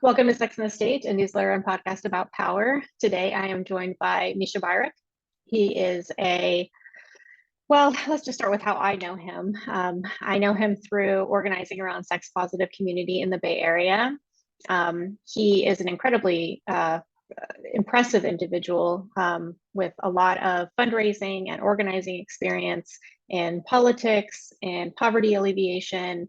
Welcome to Sex and the State, a newsletter and podcast about power. Today, I am joined by Mischa Byruck. He is let's just start with how I know him. I know him through organizing around sex positive community in the Bay Area. He is an incredibly impressive individual with a lot of fundraising and organizing experience in politics and poverty alleviation,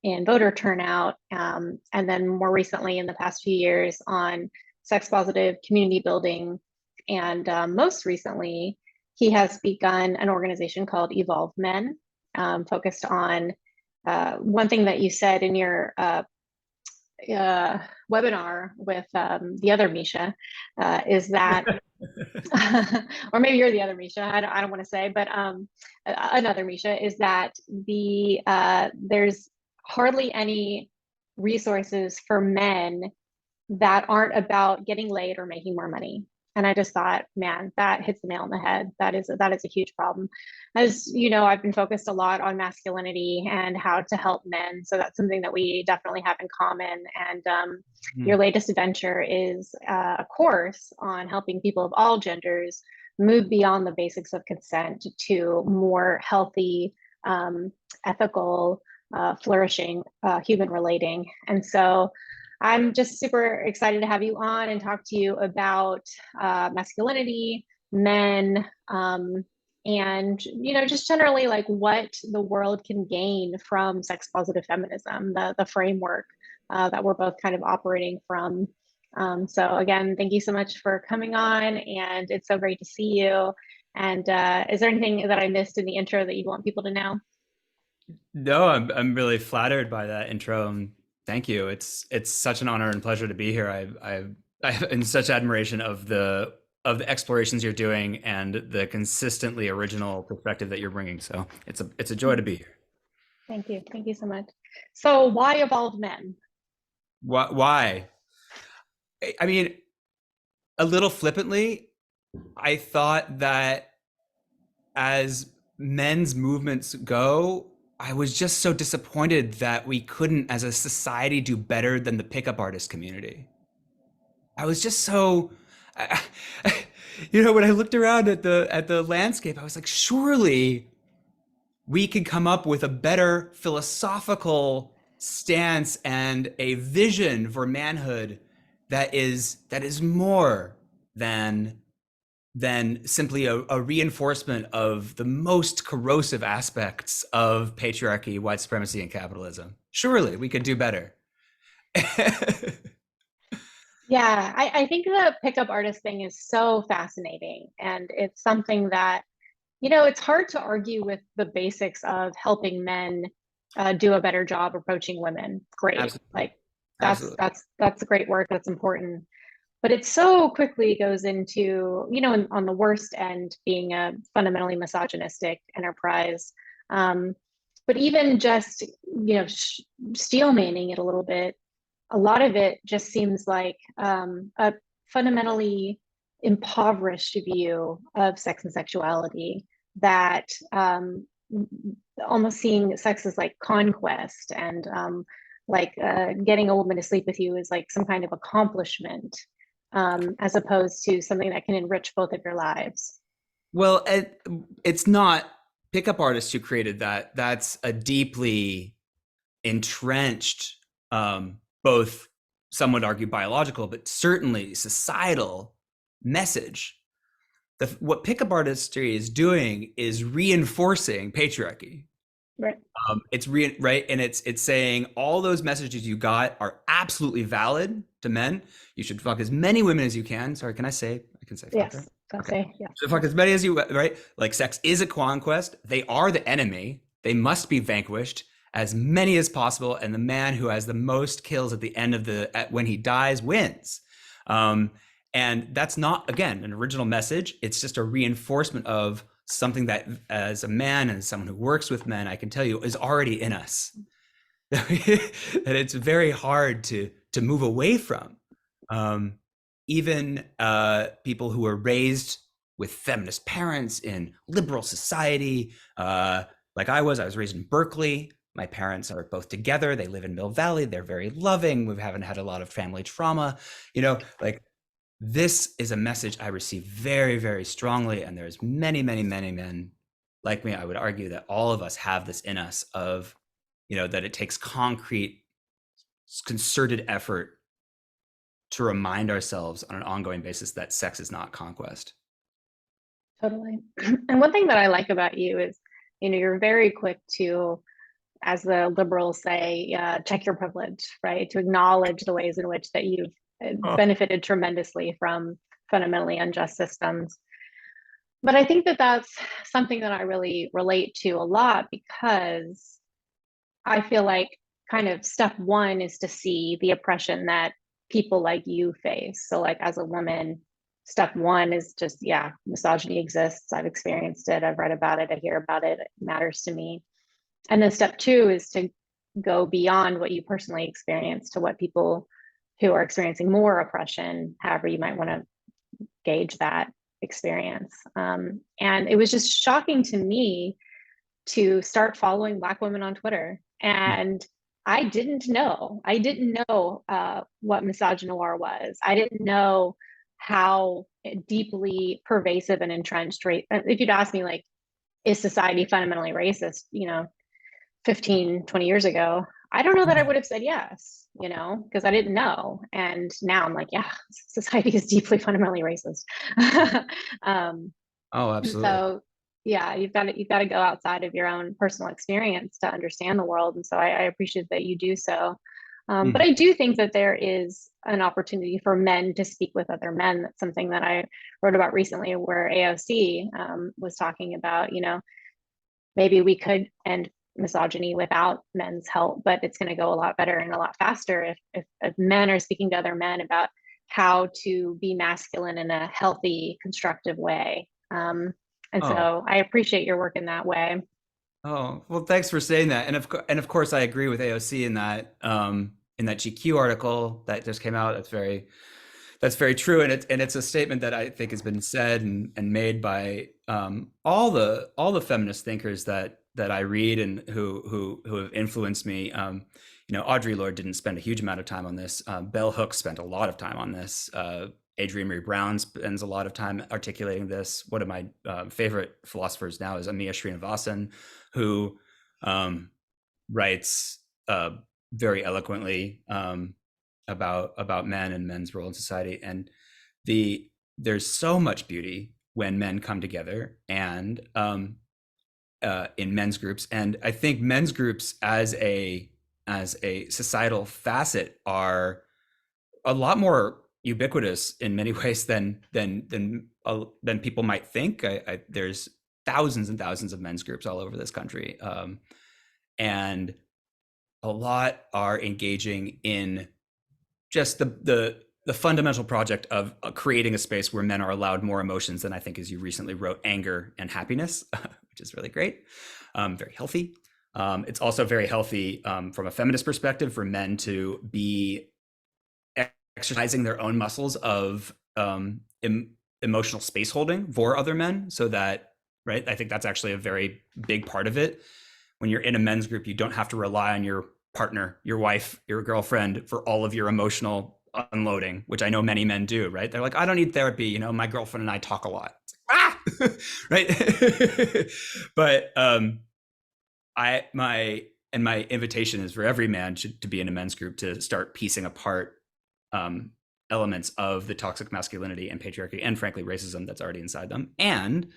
and voter turnout, and then more recently in the past few years on sex positive community building. And most recently, he has begun an organization called Evolve Men, focused on one thing that you said in your webinar with the other Mischa, is that, or maybe you're the other Mischa, I don't want to say, but another Mischa, is that there's hardly any resources for men that aren't about getting laid or making more money. And I just thought, man, that hits the nail on the head. That is a huge problem. As you know, I've been focused a lot on masculinity and how to help men. So that's something that we definitely have in common. And your latest adventure is a course on helping people of all genders move beyond the basics of consent to more healthy, ethical, flourishing human relating. And so I'm just super excited to have you on and talk to you about masculinity, men, and just generally like what the world can gain from sex positive feminism, the framework that we're both kind of operating from. So again, thank you so much for coming on, and it's so great to see you. And is there anything that I missed in the intro that you want people to know? No, I'm really flattered by that intro, and thank you. It's such an honor and pleasure to be here. I in such admiration of the explorations you're doing and the consistently original perspective that you're bringing. So it's a joy to be here. Thank you so much. So why Evolved Men? Why? I mean, a little flippantly, I thought that as men's movements go, I was just so disappointed that we couldn't, as a society, do better than the pickup artist community. I was just so, I, when I looked around at the landscape, I was like, surely we could come up with a better philosophical stance and a vision for manhood that is more than simply a reinforcement of the most corrosive aspects of patriarchy, white supremacy, and capitalism. Surely we could do better. Yeah, I think the pickup artist thing is so fascinating. And it's something that, it's hard to argue with the basics of helping men do a better job approaching women. Great. Absolutely. Like that's Absolutely. that's that's great work. That's important. But it so quickly goes into, on the worst end, being a fundamentally misogynistic enterprise. Um, but even just, steel manning it a little bit, a lot of it just seems like a fundamentally impoverished view of sex and sexuality that almost seeing sex as like conquest and getting a woman to sleep with you is like some kind of accomplishment, as opposed to something that can enrich both of your lives. Well, it's not pickup artists who created that. That's a deeply entrenched, both some would argue biological, but certainly societal message. What pickup artistry is doing is reinforcing patriarchy. Right. Right, and it's saying all those messages you got are absolutely valid to men. You should fuck as many women as you can. Sorry, can I say? I can say fuck, right? Yes. I'll Okay. say, yeah. So fuck as many as you, right? Like sex is a conquest. They are the enemy. They must be vanquished. As many as possible, and the man who has the most kills at the end of when he dies wins. And that's not, again, an original message. It's just a reinforcement of something that, as a man and as someone who works with men, I can tell you is already in us. That it's very hard to move away from. Even people who were raised with feminist parents in liberal society, like I was raised in Berkeley. My parents are both together. They live in Mill Valley. They're very loving. We haven't had a lot of family trauma. Like, this is a message I receive very, very strongly. And there's many, many, many men like me. I would argue that all of us have this in us of, that it takes concrete, concerted effort to remind ourselves on an ongoing basis that sex is not conquest. Totally. And one thing that I like about you is, you're very quick to, as the liberals say, check your privilege, right? To acknowledge the ways in which that you've benefited tremendously from fundamentally unjust systems. But I think that that's something that I really relate to a lot, because I feel like kind of step one is to see the oppression that people like you face. So, like, as a woman, step one is just, yeah, misogyny exists. I've experienced it. I've read about it. I hear about it. It matters to me. And then step two is to go beyond what you personally experience to what people who are experiencing more oppression, however you might want to gauge that experience. And it was just shocking to me to start following Black women on Twitter. And I didn't know what misogynoir was. I didn't know how deeply pervasive and entrenched if you'd asked me, like, is society fundamentally racist, 15, 20 years ago, I don't know that I would have said yes, because I didn't know. And now I'm like, yeah, society is deeply fundamentally racist. Oh, absolutely. So yeah, you've got to go outside of your own personal experience to understand the world. And so I appreciate that you do so. But I do think that there is an opportunity for men to speak with other men. That's something that I wrote about recently, where AOC was talking about, maybe we could end misogyny without men's help, but it's going to go a lot better and a lot faster if men are speaking to other men about how to be masculine in a healthy, constructive way. So I appreciate your work in that way. Oh, well, thanks for saying that. And of course, I agree with AOC in that GQ article that just came out. That's very true. And it's a statement that I think has been said and made by all the feminist thinkers that I read and who have influenced me. Audre Lorde didn't spend a huge amount of time on this. Bell Hooks spent a lot of time on this. Adrienne Maree Brown spends a lot of time articulating this. One of my favorite philosophers now is Amiya Srinivasan, who writes very eloquently about men and men's role in society. And there's so much beauty when men come together and in men's groups. And I think men's groups as a societal facet are a lot more ubiquitous in many ways than people might think. There's thousands and thousands of men's groups all over this country, and a lot are engaging in just the fundamental project of creating a space where men are allowed more emotions than, I think, as you recently wrote, anger and happiness, which is really great, very healthy. It's also very healthy from a feminist perspective for men to be exercising their own muscles of emotional space holding for other men, so that, right, I think that's actually a very big part of it. When you're in a men's group, you don't have to rely on your partner, your wife, your girlfriend for all of your emotional unloading, which I know many men do, right? They're like, I don't need therapy, my girlfriend and I talk a lot. Right? But my invitation is for every man to be in a men's group, to start piecing apart elements of the toxic masculinity and patriarchy and, frankly, racism that's already inside them. And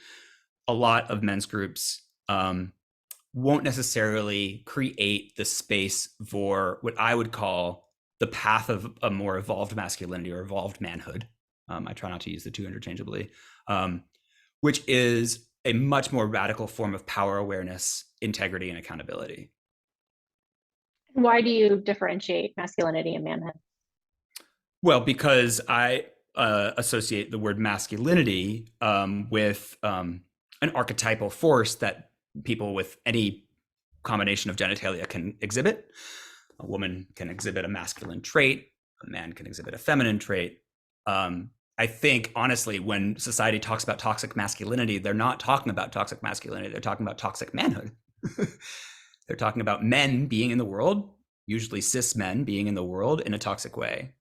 a lot of men's groups won't necessarily create the space for what I would call the path of a more evolved masculinity or evolved manhood. I try not to use the two interchangeably, which is a much more radical form of power awareness, integrity, and accountability. Why do you differentiate masculinity and manhood? Well, because I associate the word masculinity with an archetypal force that people with any combination of genitalia can exhibit. A woman can exhibit a masculine trait. A man can exhibit a feminine trait. I think, honestly, when society talks about toxic masculinity, they're not talking about toxic masculinity. They're talking about toxic manhood. They're talking about men being in the world, usually cis men being in the world in a toxic way.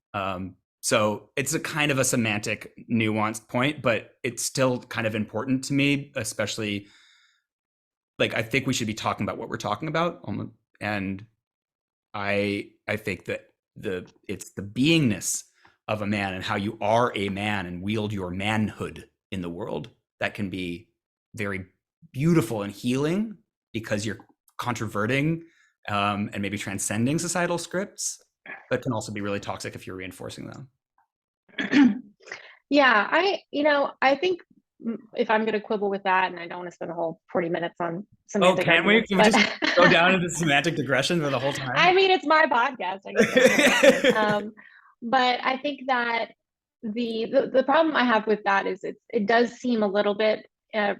So it's a kind of a semantic nuanced point, but it's still kind of important to me, especially like I think we should be talking about what we're talking about. And I think that it's the beingness of a man and how you are a man and wield your manhood in the world that can be very beautiful and healing because you're controverting and maybe transcending societal scripts, but can also be really toxic if you're reinforcing them. Yeah, I think if I'm going to quibble with that, and I don't want to spend the whole 40 minutes on semantic can't we? arguments, Can we just go down into semantic digression for the whole time? I mean, it's my podcast. But I think that the problem I have with that is it does seem a little bit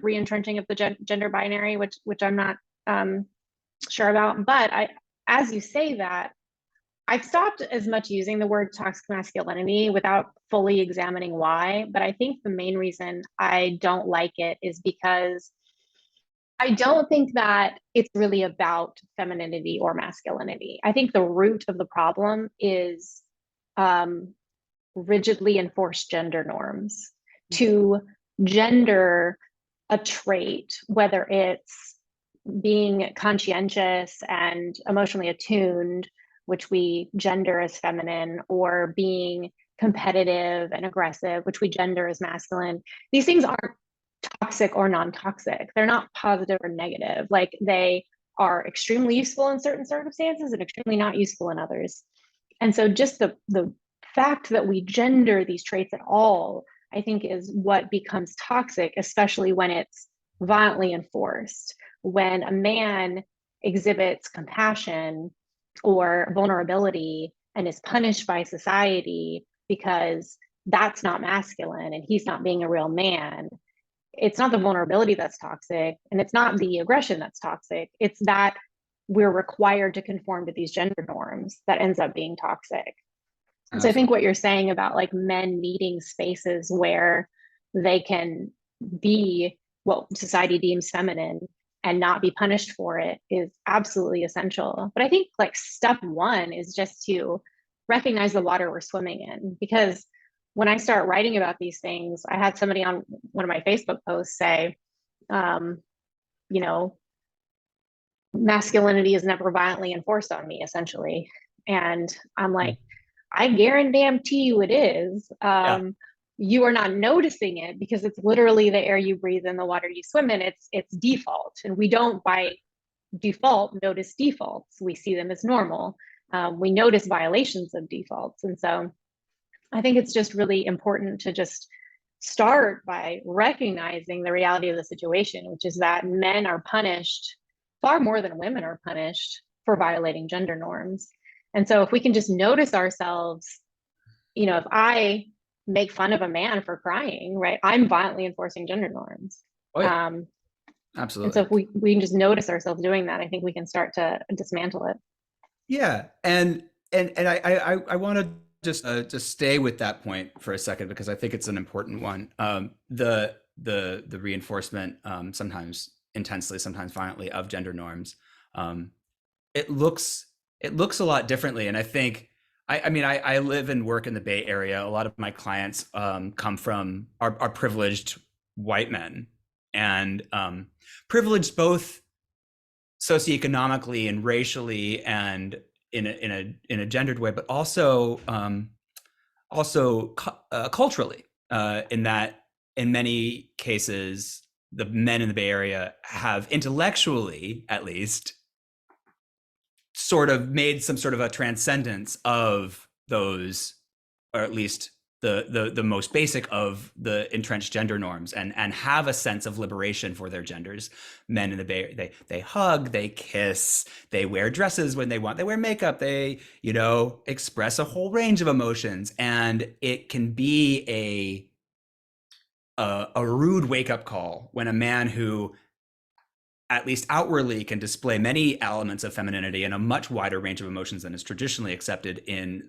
re-entrenching of the gender binary, which I'm not sure about. But as you say that, I've stopped as much using the word toxic masculinity without fully examining why. But I think the main reason I don't like it is because I don't think that it's really about femininity or masculinity. I think the root of the problem is rigidly enforced gender norms. To gender a trait, whether it's being conscientious and emotionally attuned, which we gender as feminine, or being competitive and aggressive, which we gender as masculine. These things aren't toxic or non-toxic. They're not positive or negative. Like, they are extremely useful in certain circumstances and extremely not useful in others. And so just the fact that we gender these traits at all, I think, is what becomes toxic, especially when it's violently enforced. When a man exhibits compassion or vulnerability and is punished by society because that's not masculine and he's not being a real man, it's not the vulnerability that's toxic, and it's not the aggression that's toxic. It's that we're required to conform to these gender norms that ends up being toxic. And so I think what you're saying about like men needing spaces where they can be what society deems feminine and not be punished for it is absolutely essential. But I think like step one is just to recognize the water we're swimming in. Because when I start writing about these things, I had somebody on one of my Facebook posts say, you know, masculinity is never violently enforced on me, essentially. And I'm like, I guarantee you it is. You are not noticing it because it's literally the air you breathe and the water you swim in. It's default, and we don't by default notice defaults. We see them as normal. We notice violations of defaults, and so I think it's just really important to just start by recognizing the reality of the situation, which is that men are punished far more than women are punished for violating gender norms. And so if we can just notice ourselves, if I make fun of a man for crying, right, I'm violently enforcing gender norms. Oh, yeah. Absolutely. And so if we can just notice ourselves doing that, I think we can start to dismantle it. Yeah. And I want to just stay with that point for a second, because I think it's an important one. The reinforcement, sometimes intensely, sometimes violently, of gender norms. It looks a lot differently. And I think, I live and work in the Bay Area. A lot of my clients come from are privileged white men, and privileged both socioeconomically and racially and in a gendered way, but also culturally, in that in many cases the men in the Bay Area have intellectually, at least, sort of made some sort of a transcendence of those, or at least the most basic of the entrenched gender norms, and have a sense of liberation for their genders. Men in the Bay, they hug, they kiss, they wear dresses when they want, they wear makeup, they express a whole range of emotions, and it can be a rude wake-up call when a man who at least outwardly can display many elements of femininity and a much wider range of emotions than is traditionally accepted in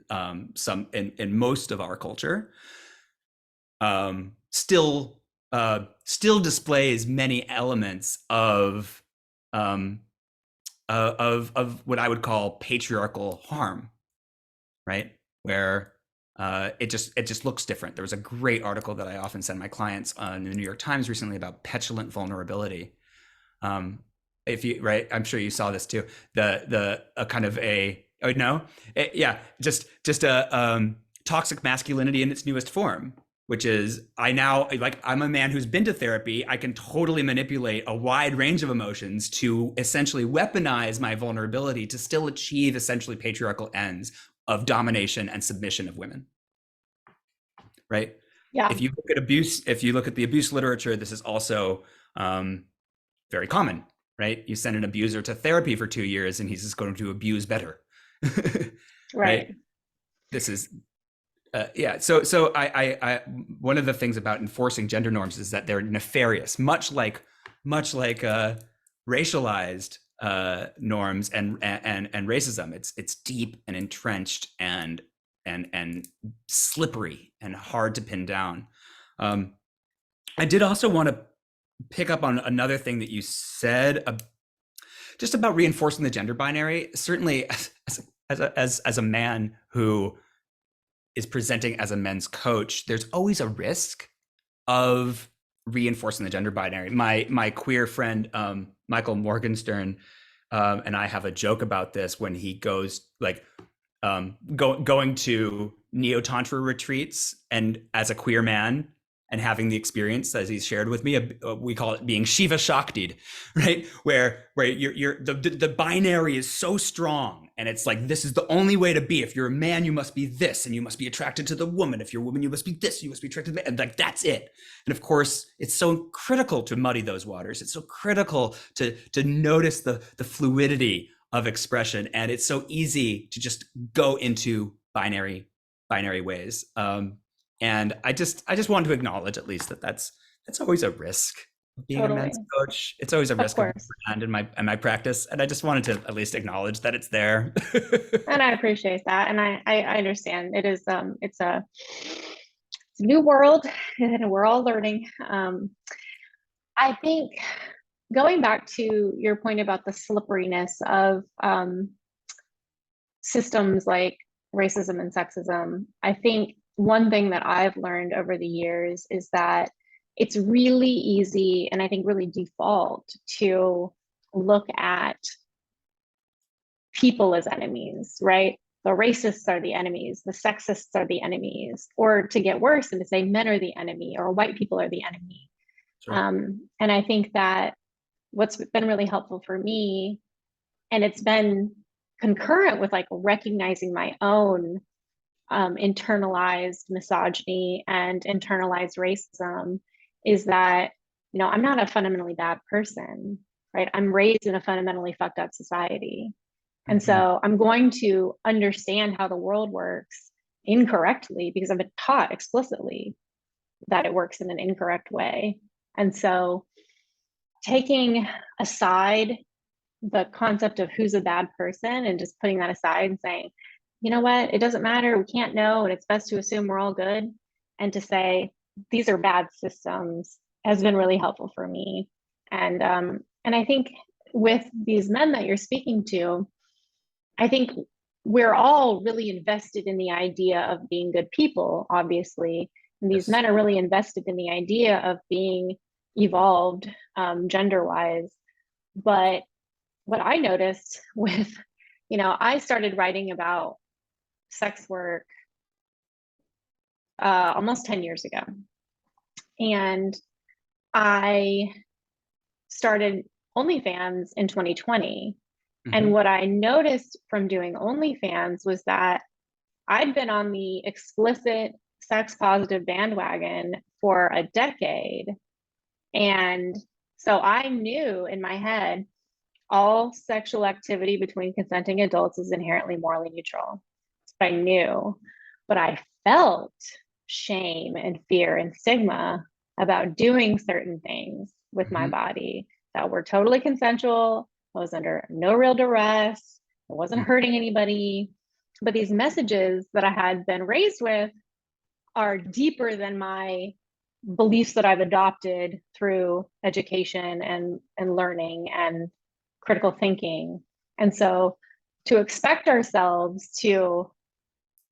in most of our culture, still displays many elements of of what I would call patriarchal harm, right? Where it just looks different. There was a great article that I often send my clients on the New York Times recently about petulant vulnerability. If you right, I'm sure you saw this too. The a kind of a oh no, yeah, just a toxic masculinity in its newest form, which is I'm a man who's been to therapy. I can totally manipulate a wide range of emotions to essentially weaponize my vulnerability to still achieve essentially patriarchal ends of domination and submission of women. Right? Yeah. If you look at abuse, if you look at the abuse literature, this is also very common, right? You send an abuser to therapy for 2 years and he's just going to abuse better. Right? This is yeah. So I one of the things about enforcing gender norms is that they're nefarious, much like racialized norms and racism. It's deep and entrenched and slippery and hard to pin down. I did also want to pick up on another thing that you said just about reinforcing the gender binary. Certainly, as a man who is presenting as a men's coach, there's always a risk of reinforcing the gender binary. My queer friend Michael Morgenstern and I have a joke about this when he goes like going to neo-tantra retreats and as a queer man and having the experience as he's shared with me, we call it being Shiva Shakti'd, right? Where the binary is so strong and it's like, this is the only way to be. If you're a man, you must be this and you must be attracted to the woman. If you're a woman, you must be this, you must be attracted to men. And like, that's it. And of course, it's so critical to muddy those waters. It's so critical to notice the fluidity of expression. And it's so easy to just go into binary ways. And I just wanted to acknowledge at least that's always a risk of being a men's coach. It's always a risk of brand in my practice. And I just wanted to at least acknowledge that it's there. And I appreciate that. And I understand it is it's a new world and we're all learning. I think going back to your point about the slipperiness of systems like racism and sexism, I think one thing that I've learned over the years is that it's really easy and I think really default to look at people as enemies, right? The racists are the enemies, the sexists are the enemies, or to get worse and to say men are the enemy or white people are the enemy. Sure. And I think that what's been really helpful for me, and it's been concurrent with like recognizing my own internalized misogyny and internalized racism, is that, you know, I'm not a fundamentally bad person, right? I'm raised in a fundamentally fucked up society. And so I'm going to understand how the world works incorrectly because I've been taught explicitly that it works in an incorrect way. And so taking aside the concept of who's a bad person and just putting that aside and saying, you know what, it doesn't matter, we can't know, and it's best to assume we're all good, and to say these are bad systems has been really helpful for me. And I think with these men that you're speaking to, I think we're all really invested in the idea of being good people, obviously. And these men are really invested in the idea of being evolved gender-wise. But what I noticed with, you know, I started writing about sex work almost 10 years ago. And I started OnlyFans in 2020. And what I noticed from doing OnlyFans was that I'd been on the explicit sex positive bandwagon for a decade. And so I knew in my head, all sexual activity between consenting adults is inherently morally neutral. I knew, but I felt shame and fear and stigma about doing certain things with my body that were totally consensual. I was under no real duress. I wasn't hurting anybody. But these messages that I had been raised with are deeper than my beliefs that I've adopted through education and learning and critical thinking. And so to expect ourselves to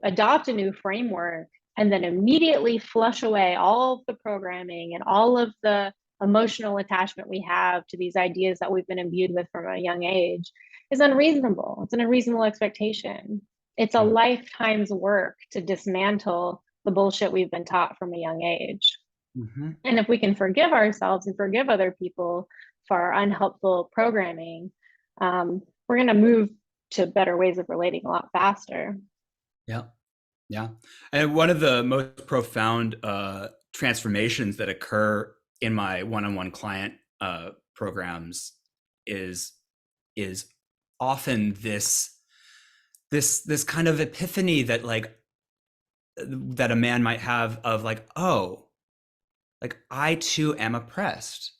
adopt a new framework and then immediately flush away all of the programming and all of the emotional attachment we have to these ideas that we've been imbued with from a young age is unreasonable. It's an unreasonable expectation. It's a lifetime's work to dismantle the bullshit we've been taught from a young age. Mm-hmm. And if we can forgive ourselves and forgive other people for our unhelpful programming, we're going to move to better ways of relating a lot faster. Yeah. Yeah. And one of the most profound transformations that occur in my one-on-one client programs is often this kind of epiphany that that a man might have of like, oh, like I too am oppressed.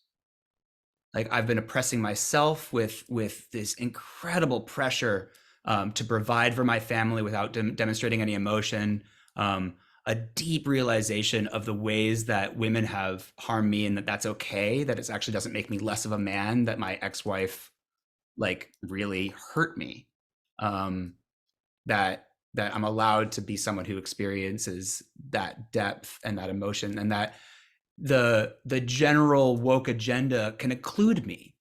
Like I've been oppressing myself with this incredible pressure to provide for my family without demonstrating any emotion. A deep realization of the ways that women have harmed me, and that that's okay. That it actually doesn't make me less of a man. That my ex-wife like really hurt me. That I'm allowed to be someone who experiences that depth and that emotion, and that the general woke agenda can include me,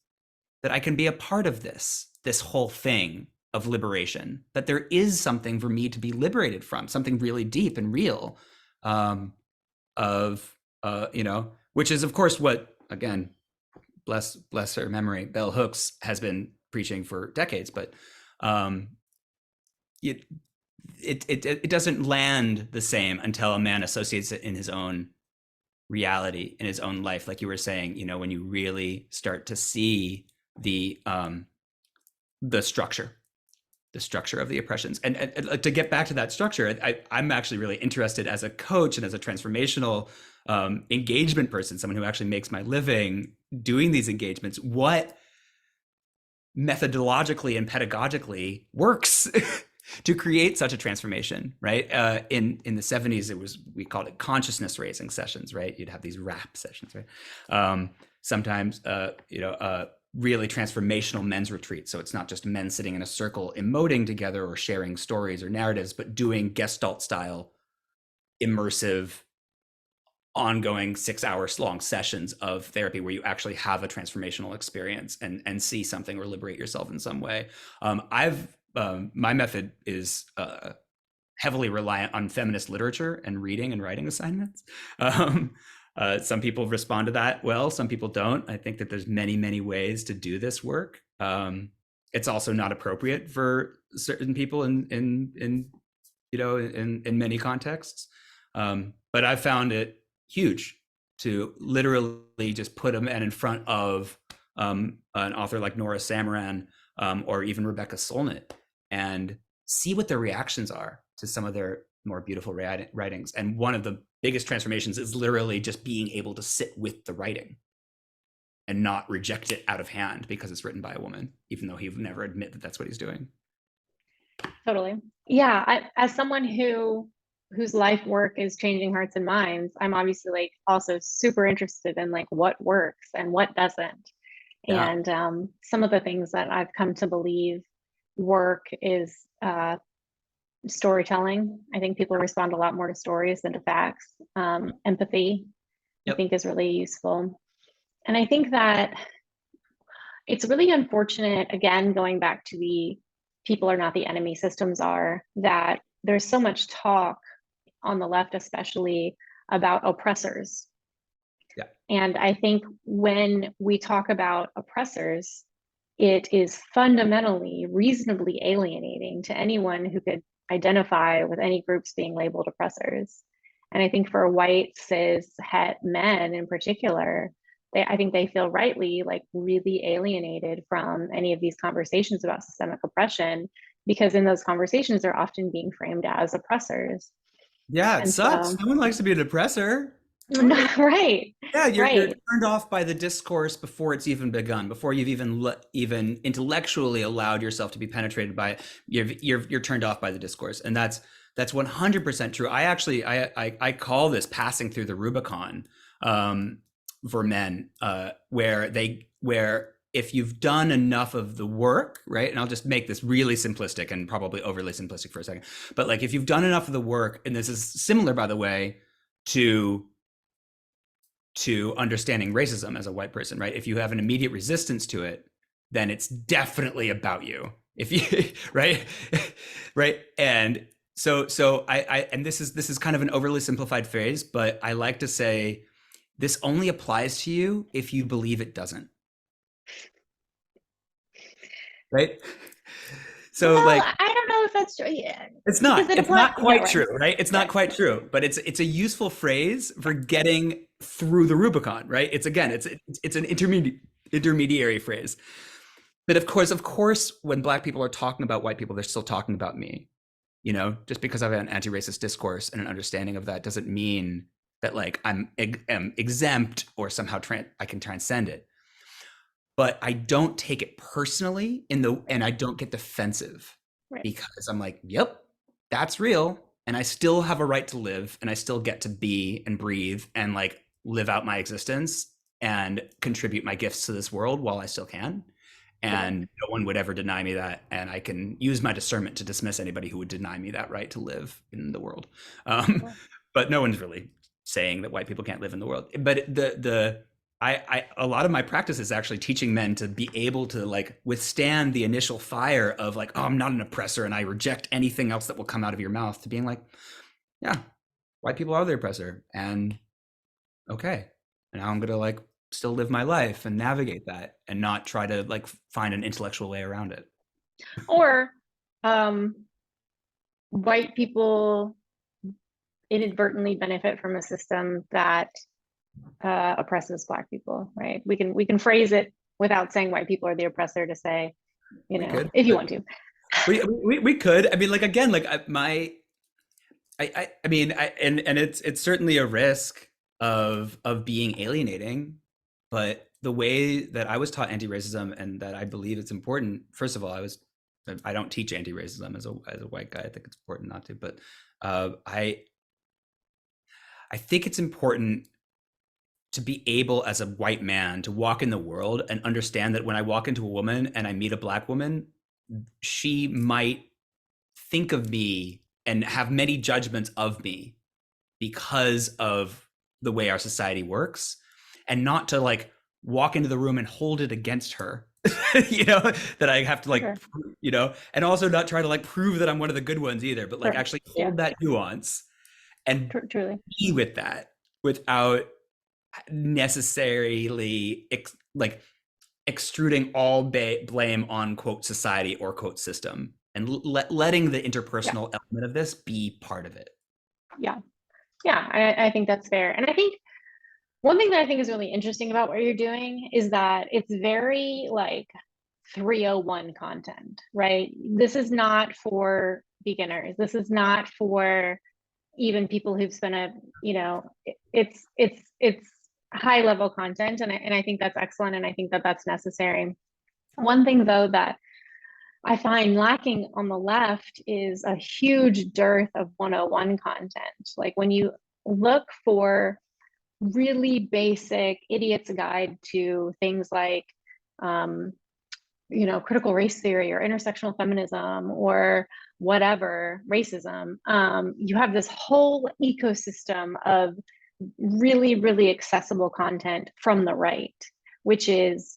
that I can be a part of this whole thing of liberation, that there is something for me to be liberated from, something really deep and real, which is of course what, again, bless her memory, Bell Hooks has been preaching for decades, but it doesn't land the same until a man associates it in his own reality, in his own life. Like you were saying, when you really start to see the structure of the oppressions, and to get back to that structure, I'm actually really interested as a coach and as a transformational engagement person, someone who actually makes my living doing these engagements, what methodologically and pedagogically works to create such a transformation, right? In the 70s, we called it consciousness raising sessions, right? You'd have these rap sessions, right? Sometimes, really transformational men's retreats. So it's not just men sitting in a circle emoting together or sharing stories or narratives, but doing Gestalt style, immersive, ongoing 6-hour long sessions of therapy where you actually have a transformational experience and see something or liberate yourself in some way. My method is heavily reliant on feminist literature and reading and writing assignments. Some people respond to that well, some people don't. I think that there's many ways to do this work. It's also not appropriate for certain people in many contexts. But I've found it huge to literally just put a man in front of an author like Nora Samaran, or even Rebecca Solnit, and see what their reactions are to some of their more beautiful writings. And one of the biggest transformations is literally just being able to sit with the writing and not reject it out of hand because it's written by a woman, even though he would never admit that that's what he's doing. Totally. Yeah. As someone whose life work is changing hearts and minds, I'm obviously also super interested in what works and what doesn't. Yeah. And some of the things that I've come to believe work is storytelling. I think people respond a lot more to stories than to facts. Empathy, yep. I think is really useful. And I think that it's really unfortunate, again, going back to the people are not the enemy, systems are, that there's so much talk on the left, especially about oppressors. Yeah. And I think when we talk about oppressors, it is fundamentally reasonably alienating to anyone who could identify with any groups being labeled oppressors. And I think for white cis het men in particular, I think they feel rightly really alienated from any of these conversations about systemic oppression, because in those conversations they're often being framed as oppressors. Yeah, it sucks. No one likes to be an oppressor. Right. Yeah, you're turned off by the discourse before it's even begun, before you've even intellectually allowed yourself to be penetrated by it. You're turned off by the discourse, and that's 100% true. I call this passing through the Rubicon for men, where if you've done enough of the work, right? And I'll just make this really simplistic and probably overly simplistic for a second. But like if you've done enough of the work, and this is similar, by the way, to understanding racism as a white person, right? If you have an immediate resistance to it, then it's definitely about you. If you right, right, and so I and this is kind of an overly simplified phrase, but I like to say this only applies to you if you believe it doesn't, right? So Well, like I don't know if that's true. Yeah, it's because not. it It's applies. not Yeah, quite right, true, right? It's not right. quite true, but it's a useful phrase for getting through the Rubicon, right? It's again, it's an intermediary phrase. But of course, when Black people are talking about white people, they're still talking about me. You know, just because I have an anti-racist discourse and an understanding of that doesn't mean that like am exempt or somehow I can transcend it. But I don't take it personally and I don't get defensive Right. because I'm like, yep, that's real. And I still have a right to live and I still get to be and breathe and like live out my existence and contribute my gifts to this world while I still can. Right. And no one would ever deny me that. And I can use my discernment to dismiss anybody who would deny me that right to live in the world. Right. But no one's really saying that white people can't live in the world. But I a lot of my practice is actually teaching men to be able to like withstand the initial fire of like, oh, I'm not an oppressor and I reject anything else that will come out of your mouth, to being like, yeah, white people are the oppressor. And okay. And now I'm gonna like still live my life and navigate that and not try to like find an intellectual way around it. Or um, white people inadvertently benefit from a system that oppresses Black people, right? We can phrase it without saying white people are the oppressor to say, We could, if you but want to. we could. I mean, like again, like I mean, and it's certainly a risk of being alienating, but the way that I was taught anti-racism and that I believe it's important. First of all, I don't teach anti-racism as a white guy. I think it's important not to, but I think it's important to be able as a white man to walk in the world and understand that when I walk into a woman and I meet a Black woman, she might think of me and have many judgments of me because of the way our society works, and not to like walk into the room and hold it against her. That I have to like, Sure. and also not try to like prove that I'm one of the good ones either, but like Sure. actually Yeah. hold that nuance and Truly. be with that without necessarily like extruding all blame on quote society or quote system, and letting the Yeah. interpersonal element of this be part of it. Yeah. Yeah. I think that's fair. And I think one thing that I think is really interesting about what you're doing is that it's very like 301 content, right? This is not for beginners. This is not for even people who've spent it's high level content, and I think that's excellent, and I think that that's necessary. One thing though that I find lacking on the left is a huge dearth of 101 content. Like when you look for really basic idiot's guide to things like critical race theory or intersectional feminism or whatever, racism, you have this whole ecosystem of really, really accessible content from the right, which is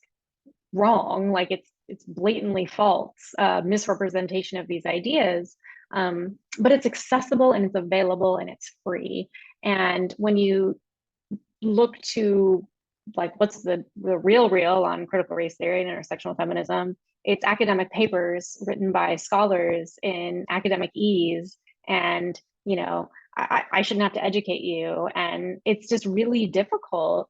wrong. Like it's blatantly false misrepresentation of these ideas. But it's accessible and it's available and it's free. And when you look to like what's the real on critical race theory and intersectional feminism, it's academic papers written by scholars in academic ease, and I shouldn't have to educate you. And it's just really difficult.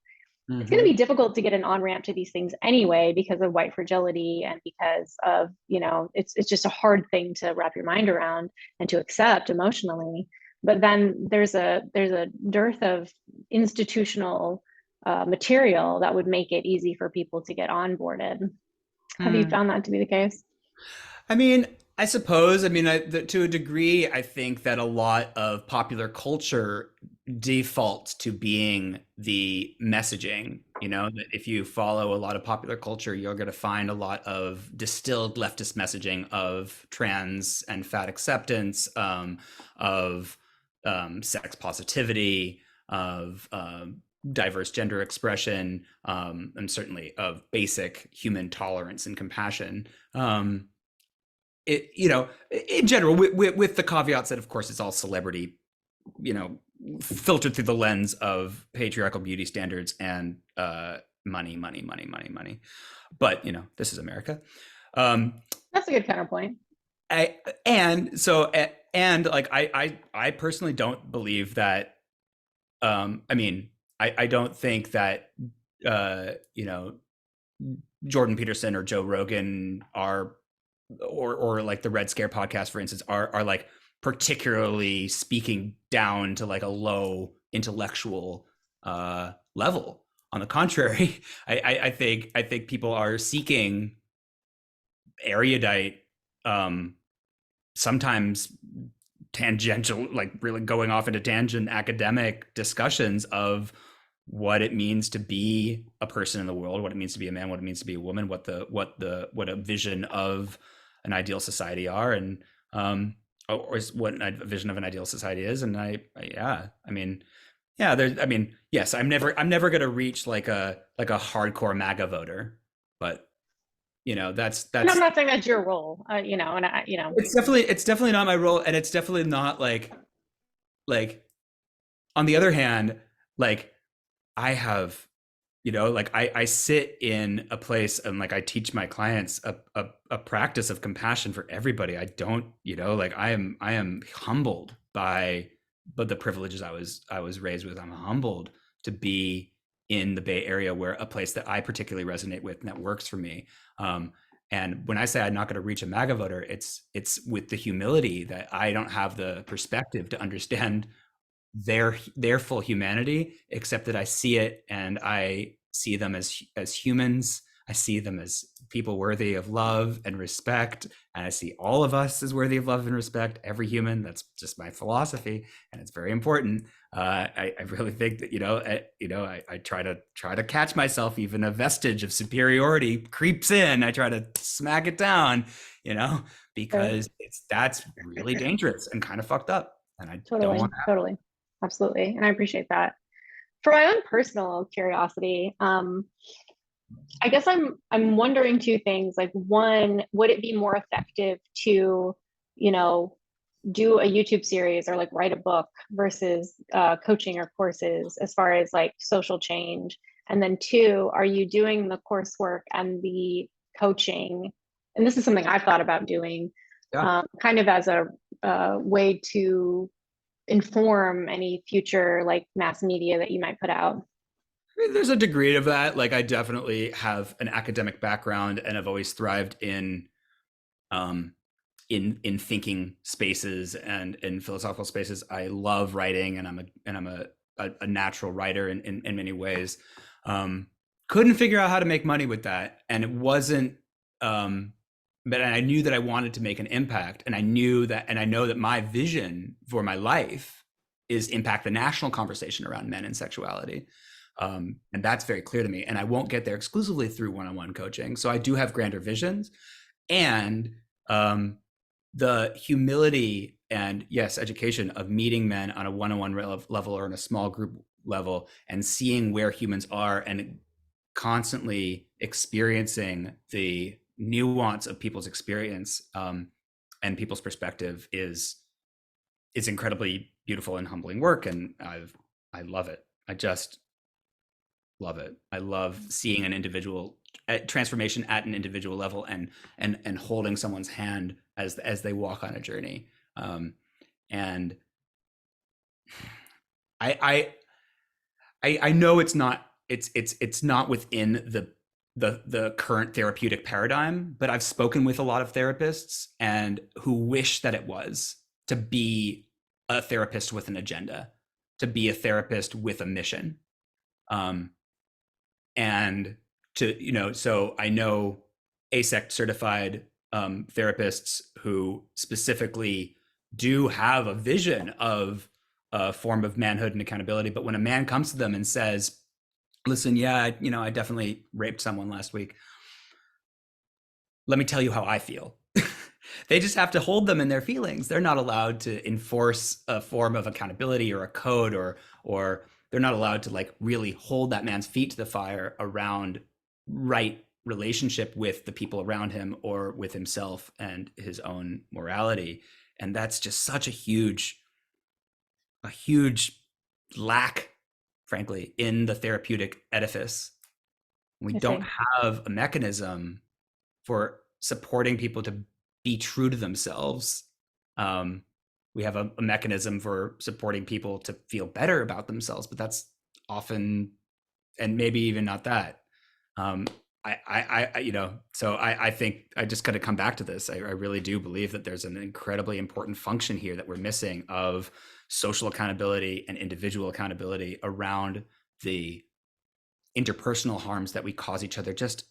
It's going to Mm-hmm. be difficult to get an on-ramp to these things anyway because of white fragility and because of it's just a hard thing to wrap your mind around and to accept emotionally. But then there's a dearth of institutional material that would make it easy for people to get onboarded. Have you Hmm. found that to be the case? I mean, I suppose. I mean, to a degree, I think that a lot of popular culture default to being the messaging, that if you follow a lot of popular culture, you're going to find a lot of distilled leftist messaging of trans and fat acceptance, of sex positivity, of diverse gender expression, and certainly of basic human tolerance and compassion. In general, with the caveats that, of course, it's all celebrity, filtered through the lens of patriarchal beauty standards and money, money, money, money, money. But this is America. That's a good counterpoint. I personally don't believe that. I don't think that Jordan Peterson or Joe Rogan are, or like the Red Scare podcast, for instance, are like particularly speaking down to like a low intellectual level. On the contrary, I think people are seeking erudite, sometimes tangential, like really going off into tangent academic discussions of what it means to be a person in the world, what it means to be a man, what it means to be a woman, what a vision of an ideal society are, and or what a vision of an ideal society is. And yes, I'm never going to reach like a hardcore MAGA voter, but that's. And I'm not saying that's your role, It's definitely not my role, and it's definitely not like on the other hand, like I have, I sit in a place and like I teach my clients a practice of compassion for everybody. I don't, I am humbled by the privileges I was raised with. I'm humbled to be in the Bay Area, where a place that I particularly resonate with and that works for me. And when I say I'm not going to reach a MAGA voter, it's with the humility that I don't have the perspective to understand their full humanity, except that I see it, and I see them as humans. I see them as people worthy of love and respect, and I see all of us as worthy of love and respect. Every human. That's just my philosophy, and it's very important. I really think that I try to catch myself. Even a vestige of superiority creeps in, I try to smack it down, because that's really dangerous and kind of fucked up, and I don't want to. Totally, absolutely, and I appreciate that. For my own personal curiosity, I guess I'm wondering two things. Like, one, would it be more effective to, do a YouTube series or like write a book versus coaching or courses as far as like social change? And then two, are you doing the coursework and the coaching? And this is something I've thought about doing, kind of as a way to inform any future like mass media that you might put out. There's a degree of that. Like, I definitely have an academic background and have always thrived in thinking spaces and in philosophical spaces. I love writing, and I'm a natural writer in many ways. Couldn't figure out how to make money with that, and it wasn't. But I knew that I wanted to make an impact, and I know that my vision for my life is impact the national conversation around men and sexuality. And that's very clear to me. And I won't get there exclusively through one-on-one coaching. So I do have grander visions, and the humility and, yes, education of meeting men on a one-on-one level or in a small group level, and seeing where humans are and constantly experiencing the nuance of people's experience and people's perspective is incredibly beautiful and humbling work. And I love it. I just love it. I love seeing an individual transformation at an individual level, and holding someone's hand as they walk on a journey. And I know it's not within the current therapeutic paradigm, but I've spoken with a lot of therapists and who wish that it was, to be a therapist with an agenda, to be a therapist with a mission. And to, so I know AASECT certified therapists who specifically do have a vision of a form of manhood and accountability. But when a man comes to them and says, listen, yeah, I definitely raped someone last week. Let me tell you how I feel. They just have to hold them in their feelings. They're not allowed to enforce a form of accountability or a code, or they're not allowed to like really hold that man's feet to the fire around right relationship with the people around him or with himself and his own morality. And that's just such a huge lack, frankly, in the therapeutic edifice. We don't have a mechanism for supporting people to be true to themselves. We have a mechanism for supporting people to feel better about themselves, but that's often, and maybe even not that. So I think I just got to come back to this. I really do believe that there's an incredibly important function here that we're missing of social accountability and individual accountability around the interpersonal harms that we cause each other just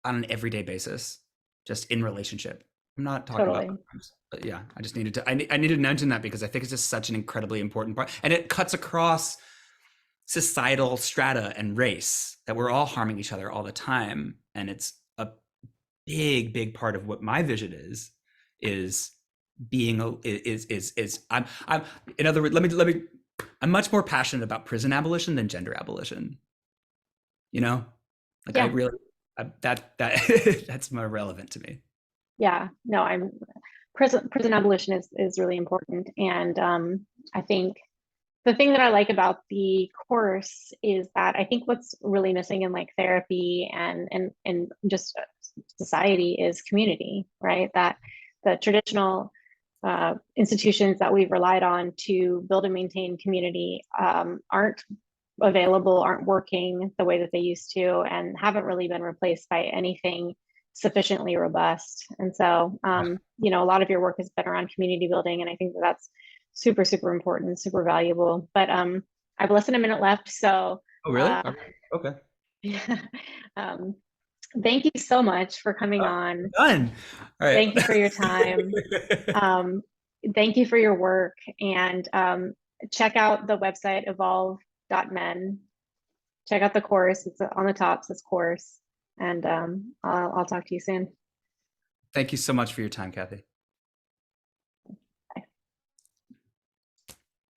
on an everyday basis, just in relationship. I'm not talking about crimes, but yeah, I just needed to, I needed to mention that because I think it's just such an incredibly important part, and it cuts across societal strata and race, that we're all harming each other all the time. And it's a big part of what my vision is being I'm in other words, let me I'm much more passionate about prison abolition than gender abolition. Like I really, that's more relevant to me. Yeah, no, prison abolition is really important. And I think the thing that I like about the course is that I think what's really missing in like therapy and just society is community, right? That the traditional institutions that we've relied on to build and maintain community aren't available, aren't working the way that they used to, and haven't really been replaced by anything sufficiently robust. And so, a lot of your work has been around community building, and I think that's super important, super valuable. But I have less than a minute left, so. Oh, really? Okay. Yeah. Thank you so much for coming on. Done. All right. Thank you for your time. Thank you for your work, and check out the website evolve.men. Check out the course. It's on the top, says course. And I'll talk to you soon. Thank you so much for your time, Kathy.